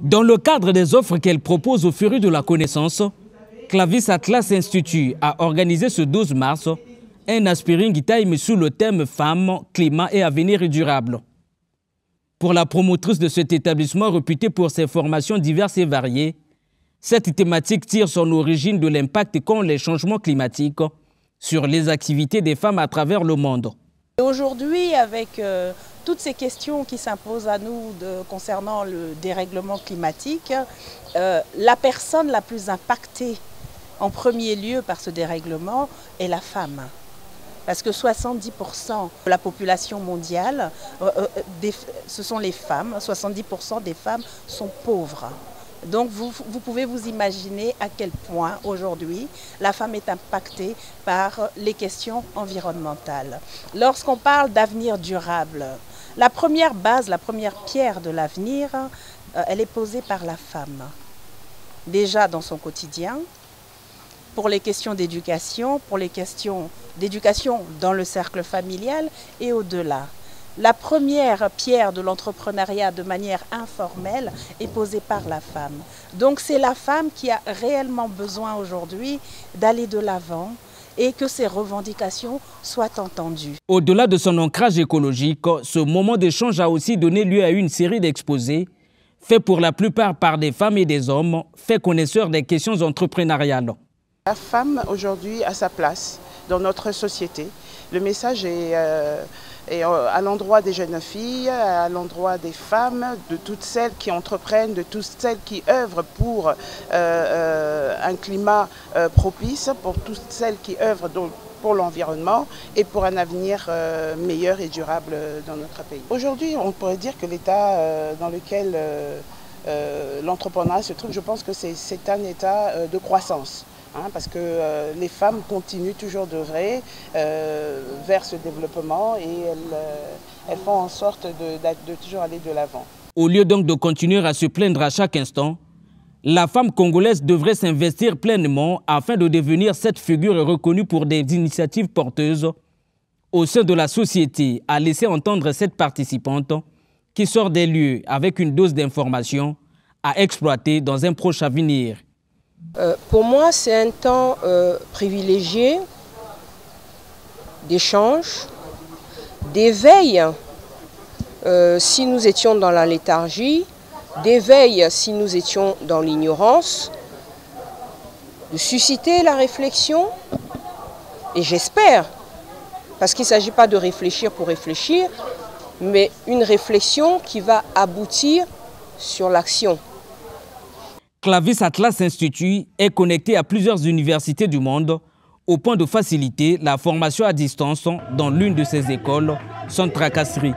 Dans le cadre des offres qu'elle propose aux férus de la connaissance, Clavis Atlas Institute a organisé ce 12 mars un Aspiring Time sous le thème Femmes, climat et avenir durable. Pour la promotrice de cet établissement réputé pour ses formations diverses et variées, cette thématique tire son origine de l'impact qu'ont les changements climatiques sur les activités des femmes à travers le monde. Aujourd'hui, avec toutes ces questions qui s'imposent à nous concernant le dérèglement climatique, la personne la plus impactée en premier lieu par ce dérèglement est la femme. Parce que 70% de la population mondiale, ce sont les femmes, 70% des femmes sont pauvres. Donc vous pouvez vous imaginer à quel point aujourd'hui la femme est impactée par les questions environnementales. Lorsqu'on parle d'avenir durable, la première base, la première pierre de l'avenir, elle est posée par la femme. Déjà dans son quotidien, pour les questions d'éducation, pour les questions d'éducation dans le cercle familial et au-delà. La première pierre de l'entrepreneuriat de manière informelle est posée par la femme. Donc c'est la femme qui a réellement besoin aujourd'hui d'aller de l'avant et que ses revendications soient entendues. Au-delà de son ancrage écologique, ce moment d'échange a aussi donné lieu à une série d'exposés faits pour la plupart par des femmes et des hommes, faits connaisseurs des questions entrepreneuriales. La femme aujourd'hui a sa place dans notre société. Le message est à l'endroit des jeunes filles, à l'endroit des femmes, de toutes celles qui entreprennent, de toutes celles qui œuvrent pour un climat propice, pour toutes celles qui œuvrent pour l'environnement et pour un avenir meilleur et durable dans notre pays. Aujourd'hui, on pourrait dire que l'état dans lequel l'entrepreneuriat se trouve, je pense que c'est un état de croissance. Parce que les femmes continuent toujours d'œuvrer vers ce développement et elles font en sorte de toujours aller de l'avant. Au lieu donc de continuer à se plaindre à chaque instant, la femme congolaise devrait s'investir pleinement afin de devenir cette figure reconnue pour des initiatives porteuses au sein de la société, a laissé entendre cette participante qui sort des lieux avec une dose d'information à exploiter dans un proche avenir. Pour moi, c'est un temps privilégié d'échange, d'éveil si nous étions dans la léthargie, d'éveil si nous étions dans l'ignorance, de susciter la réflexion, et j'espère, parce qu'il ne s'agit pas de réfléchir pour réfléchir, mais une réflexion qui va aboutir sur l'action. Clavis Atlas Institute est connecté à plusieurs universités du monde au point de faciliter la formation à distance dans l'une de ces écoles sans tracasserie.